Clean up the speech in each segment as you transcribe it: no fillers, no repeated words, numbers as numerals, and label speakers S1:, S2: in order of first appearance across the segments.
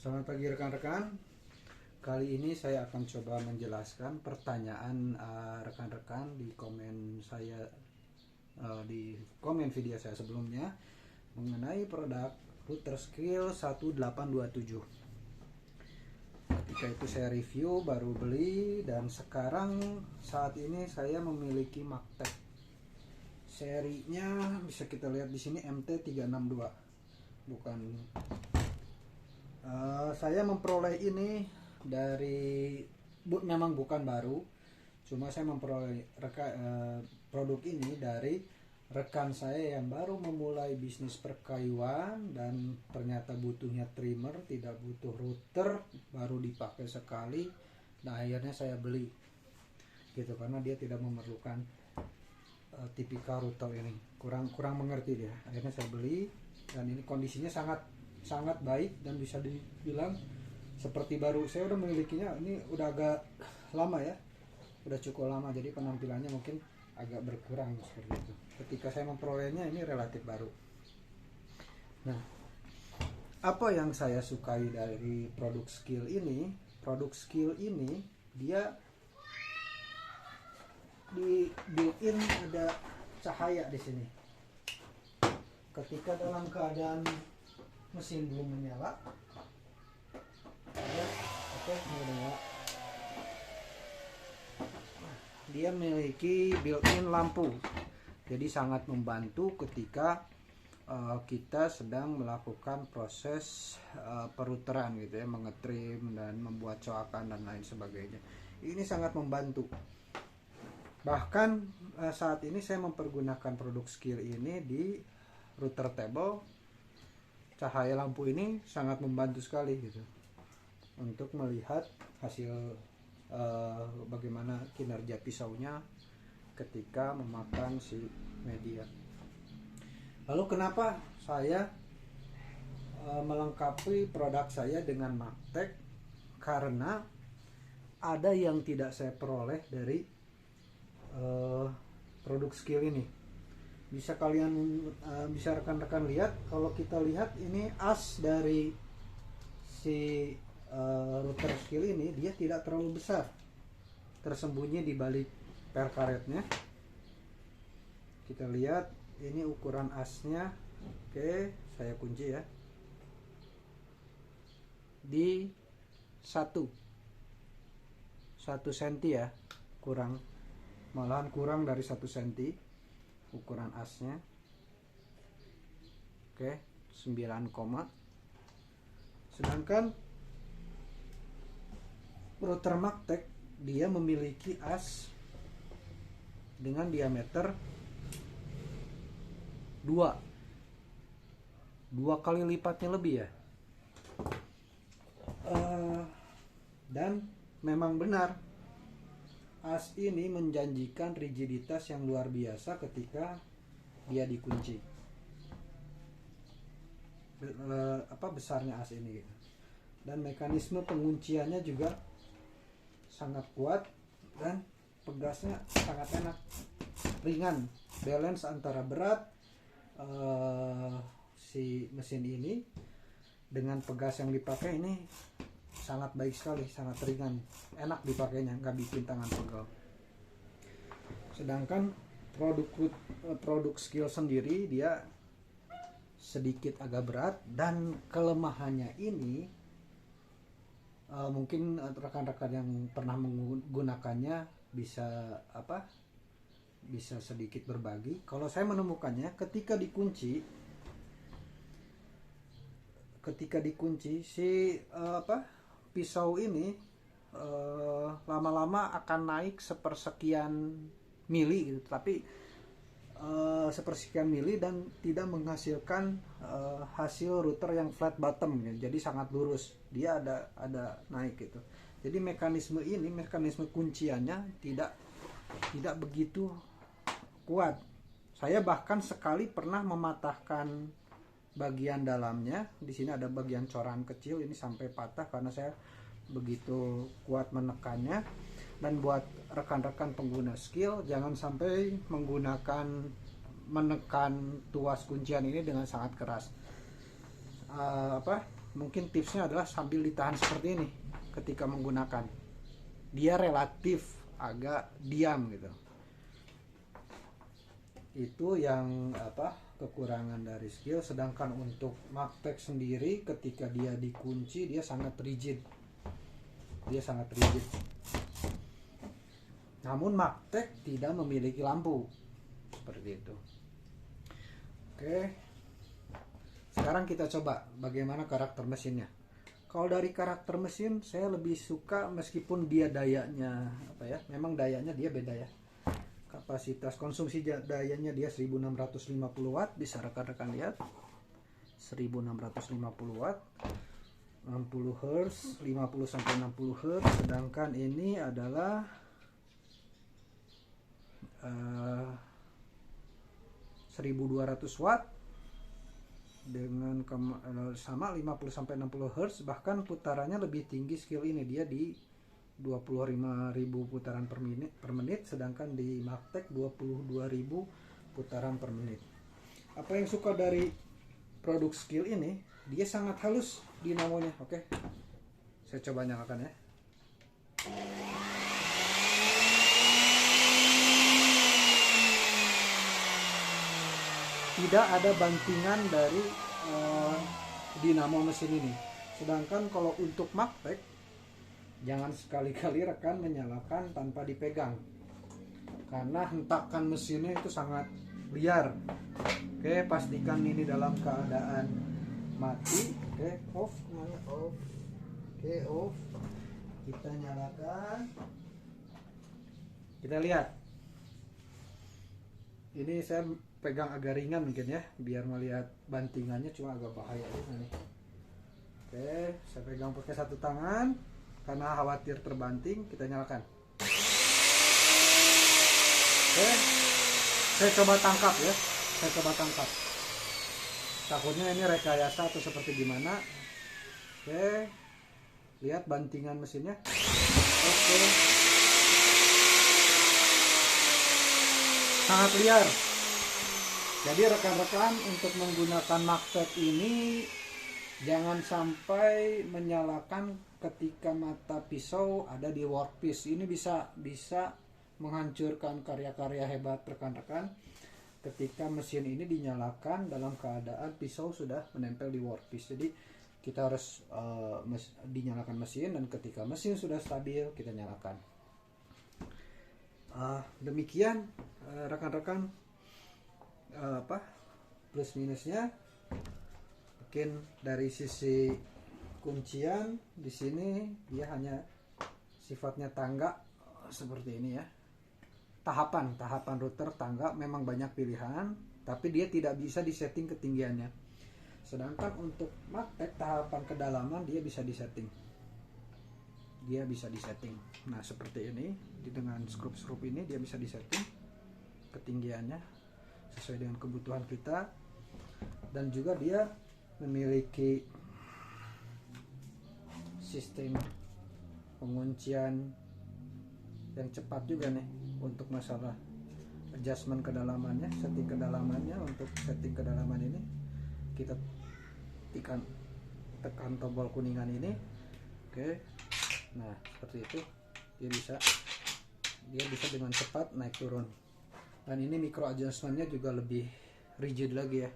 S1: Selamat pagi rekan-rekan. Kali ini saya akan coba menjelaskan pertanyaan rekan-rekan di komen saya, di komen video saya sebelumnya mengenai produk router skill 1827. Ketika itu saya review, baru beli, dan sekarang saat ini saya memiliki Magtek. Serinya bisa kita lihat di sini MT362. Bukan saya memperoleh ini dari memang bukan baru, cuma saya memperoleh produk ini dari rekan saya yang baru memulai bisnis perkayuan dan ternyata butuhnya trimmer, tidak butuh router, baru dipakai sekali. Nah, akhirnya saya beli gitu karena dia tidak memerlukan tipikal router ini, kurang mengerti dia. Akhirnya saya beli dan ini kondisinya sangat baik dan bisa dibilang seperti baru. Saya udah memilikinya, ini udah agak lama ya, udah cukup lama, jadi penampilannya mungkin agak berkurang seperti itu. Ketika saya memperolehnya ini relatif baru. Nah, apa yang saya sukai dari produk skill ini? Produk skill ini dia di built-in ada cahaya di sini. Ketika dalam keadaan mesin belum menyala, oke, menyala. Dia memiliki built-in lampu, jadi sangat membantu ketika kita sedang melakukan proses peruteran gitu ya, mengetrim dan membuat coakan dan lain sebagainya. Ini sangat membantu. Bahkan saat ini saya mempergunakan produk skill ini di router table. Cahaya lampu ini sangat membantu sekali gitu untuk melihat hasil bagaimana kinerja pisaunya ketika memakan si media. Lalu kenapa saya melengkapi produk saya dengan Magtek? Karena ada yang tidak saya peroleh dari produk skill ini. Bisa bisa rekan-rekan lihat, kalau kita lihat ini as dari si router skill ini, dia tidak terlalu besar, tersembunyi di balik per karetnya. Kita lihat ini ukuran asnya. Oke, saya kunci ya, di 1 senti ya, malahan kurang dari 1 senti ukuran asnya. Oke, 9, sedangkan router Magtek dia memiliki as dengan diameter 2 kali lipatnya lebih ya. Dan memang benar, as ini menjanjikan rigiditas yang luar biasa ketika dia dikunci. Besarnya as ini gitu. Dan mekanisme pengunciannya juga sangat kuat dan pegasnya sangat enak, ringan, balance antara berat si mesin ini dengan pegas yang dipakai ini sangat baik sekali, sangat ringan, enak dipakainya, nggak bikin tangan pegel. Sedangkan produk skill sendiri dia sedikit agak berat, dan kelemahannya ini mungkin rekan-rekan yang pernah menggunakannya bisa sedikit berbagi. Kalau saya menemukannya ketika dikunci si pisau ini lama-lama akan naik sepersekian mili gitu, tapi sepersekian mili dan tidak menghasilkan hasil router yang flat bottom gitu. Jadi sangat lurus, dia ada naik gitu. Jadi mekanisme kunciannya tidak begitu kuat. Saya bahkan sekali pernah mematahkan bagian dalamnya. Di sini ada bagian coran kecil, ini sampai patah karena saya begitu kuat menekannya. Dan buat rekan-rekan pengguna skill, jangan sampai menekan tuas kuncian ini dengan sangat keras. mungkin tipsnya adalah sambil ditahan seperti ini ketika menggunakan. Dia relatif agak diam gitu. Itu yang kekurangan dari skill. Sedangkan untuk Magtek sendiri ketika dia dikunci dia sangat rigid. Namun Magtek tidak memiliki lampu seperti itu. Oke. Sekarang kita coba bagaimana karakter mesinnya. Kalau dari karakter mesin saya lebih suka, meskipun dia dayanya memang dayanya dia beda ya. Kapasitas konsumsi dayanya dia 1650 watt, bisa rekan-rekan lihat. 1650 watt. 60 Hz, 50 sampai 60 Hz, sedangkan ini adalah 1200 watt dengan sama 50 sampai 60 Hz, bahkan putarannya lebih tinggi skill ini, dia di 25.000 putaran per menit, sedangkan di Magtek 22.000 putaran per menit. Apa yang suka dari produk skill ini, dia sangat halus dinamonya. Oke, saya coba nyalakan ya. Tidak ada bantingan dari dinamo mesin ini. Sedangkan kalau untuk Magtek, jangan sekali-kali rekan menyalakan tanpa dipegang, karena hentakan mesinnya itu sangat liar. Oke, pastikan ini dalam keadaan mati. Oke, off. Oke, off. Kita nyalakan. Kita lihat. Ini saya pegang agak ringan mungkin ya, biar melihat bantingannya, cuma agak bahaya nih. Oke, saya pegang pakai satu tangan karena khawatir terbanting. Kita nyalakan. Oke, saya coba tangkap ya. Takutnya ini rekayasa atau seperti gimana. Oke, lihat bantingan mesinnya. Oke, sangat liar. Jadi rekan-rekan, untuk menggunakan Magtek ini jangan sampai menyalakan ketika mata pisau ada di workpiece. Ini bisa menghancurkan karya-karya hebat rekan-rekan ketika mesin ini dinyalakan dalam keadaan pisau sudah menempel di workpiece. Jadi kita harus dinyalakan mesin, dan ketika mesin sudah stabil kita nyalakan. Demikian rekan-rekan plus minusnya. Mungkin dari sisi kuncian di sini dia hanya sifatnya tangga seperti ini ya. Tahapan router tangga memang banyak pilihan, tapi dia tidak bisa disetting ketinggiannya. Sedangkan untuk Magtek tahapan kedalaman dia bisa disetting. Nah, seperti ini, dengan skrup ini dia bisa disetting ketinggiannya sesuai dengan kebutuhan kita, dan juga dia memiliki sistem penguncian yang cepat juga nih untuk masalah adjustment kedalamannya, setting kedalamannya. Untuk setting kedalaman ini kita tekan tombol kuningan ini. Oke, nah seperti itu, dia bisa dengan cepat naik turun. Dan ini micro adjustmentnya juga lebih rigid lagi ya,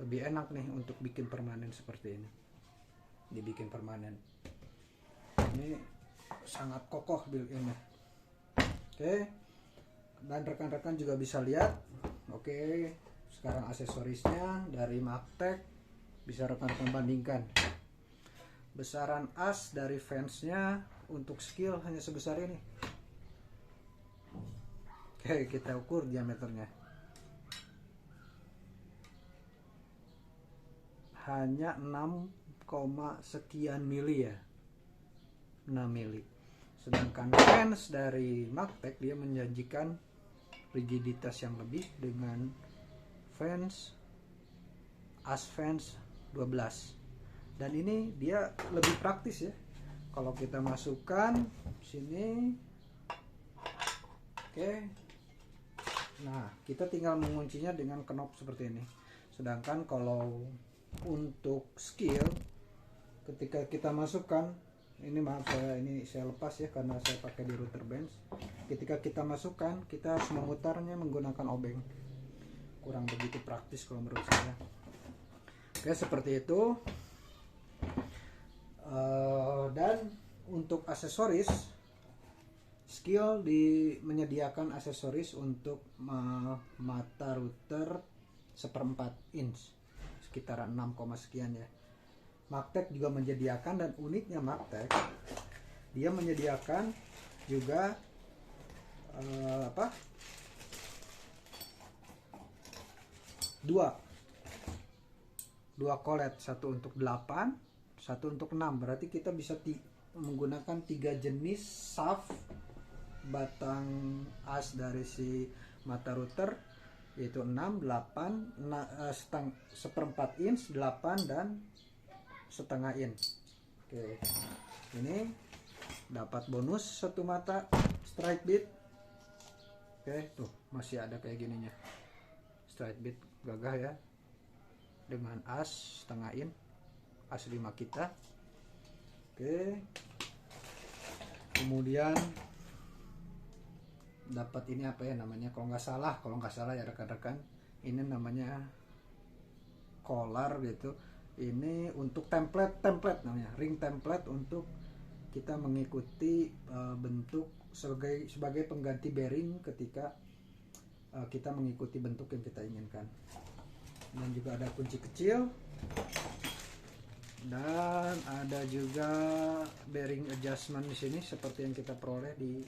S1: lebih enak nih untuk bikin permanen seperti ini, dibikin permanen. Ini sangat kokoh build-innya. Oke, dan rekan-rekan juga bisa lihat. Oke, sekarang aksesorisnya dari Magtek bisa rekan-rekan bandingkan. Besaran as dari fansnya untuk skill hanya sebesar ini. Oke, kita ukur diameternya. Hanya 6, sekian mili ya. 6 mili. Sedangkan fans dari Magtek dia menjanjikan rigiditas yang lebih dengan as fans 12. Dan ini dia lebih praktis ya. Kalau kita masukkan sini. Oke. Nah, kita tinggal menguncinya dengan knob seperti ini. Sedangkan kalau untuk skill ketika kita masukkan ini, maaf ini saya lepas ya karena saya pakai di router bench. Ketika kita masukkan, kita harus memutarnya menggunakan obeng. Kurang begitu praktis kalau menurut saya. Oke, seperti itu. Dan untuk aksesoris, Skil menyediakan aksesoris untuk mata router 1/4 inch, sekitar 6, sekian ya. Magtek juga menyediakan, dan uniknya Magtek, dia menyediakan juga dua collet, satu untuk 8, satu untuk 6. Berarti kita bisa menggunakan 3 jenis shaft batang as dari si mata router, yaitu 6, 8, 1/4 inch, 8, dan setengah inch. Oke, ini dapat bonus satu mata strike bit. Oke, tuh masih ada kayak gininya, strike bit gagah ya, dengan as setengah inch, as 5 kita. Oke, kemudian dapat ini apa ya namanya, kalau nggak salah ya rekan-rekan, ini namanya collar gitu. Ini untuk template namanya, ring template, untuk kita mengikuti bentuk sebagai pengganti bearing ketika kita mengikuti bentuk yang kita inginkan. Dan juga ada kunci kecil, dan ada juga bearing adjustment di sini seperti yang kita peroleh di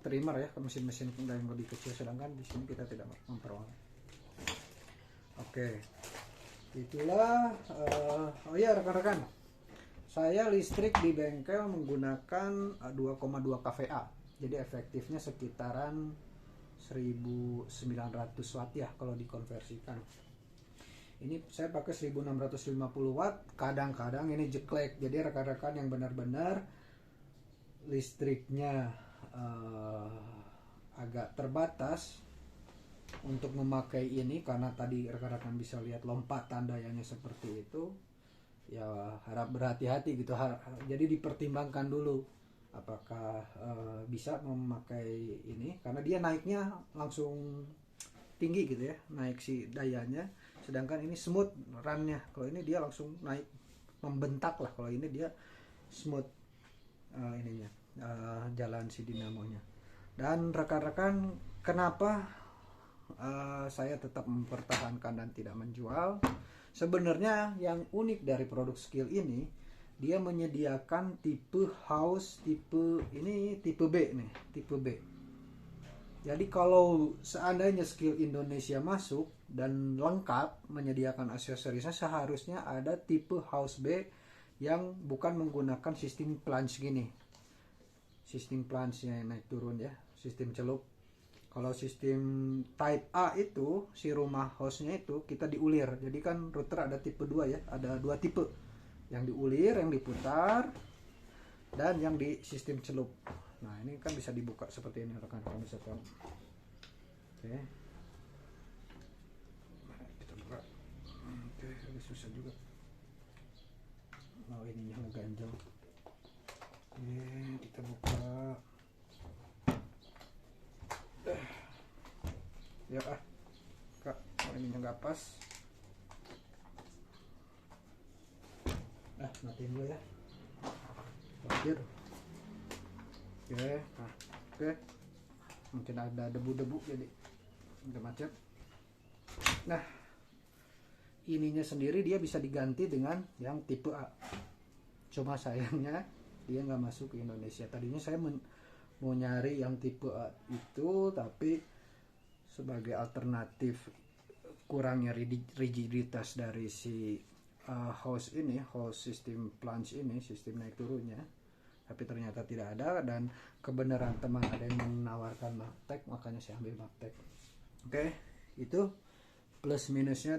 S1: trimmer ya, mesin-mesin yang lebih kecil, sedangkan di sini kita tidak memperoleh. Oke, itulah. Oh ya rekan-rekan, saya listrik di bengkel menggunakan 2,2 kVA, jadi efektifnya sekitaran 1900 watt ya kalau dikonversikan. Ini saya pakai 1650 watt, kadang-kadang ini jeklek. Jadi rekan-rekan yang benar-benar listriknya agak terbatas untuk memakai ini, karena tadi rekan-rekan bisa lihat lompatan dayanya seperti itu, ya harap berhati-hati gitu. Jadi dipertimbangkan dulu apakah bisa memakai ini, karena dia naiknya langsung tinggi gitu ya, naik si dayanya, sedangkan ini smooth runnya. Kalau ini dia langsung naik, membentak lah. Kalau ini dia smooth jalan si dinamonya. Dan rekan-rekan, kenapa saya tetap mempertahankan dan tidak menjual? Sebenarnya yang unik dari produk Skil ini, dia menyediakan tipe house, tipe B nih, tipe B. Jadi kalau seandainya Skil Indonesia masuk dan lengkap menyediakan aksesorisnya, seharusnya ada tipe house B yang bukan menggunakan sistem plunge gini. Sistem plunge-nya naik turun ya, sistem celup. Kalau sistem type A itu, si rumah house-nya itu kita diulir. Jadi kan router ada tipe 2 ya, ada 2 tipe. Yang diulir, yang diputar, dan yang di sistem celup. Nah ini kan bisa dibuka seperti ini, rekan-rekan bisa tahu. Oke, nah, kita buka. Oke, ini susah juga. Oh ininya ngeganjel. Oke, kita buka. Ya kak, ininya nggak pas. Matiin dulu ya. Terakhir. Oke, nah, oke. Mungkin ada debu-debu jadi udah macet. Nah, ininya sendiri dia bisa diganti dengan yang tipe A. Cuma sayangnya dia nggak masuk ke Indonesia. Tadinya saya mau nyari yang tipe A itu, tapi sebagai alternatif kurangnya rigiditas dari si house sistem plunge ini, sistem naik turunnya, tapi ternyata tidak ada. Dan kebenaran teman ada yang menawarkan Magtek, makanya saya ambil Magtek. Oke, itu plus minusnya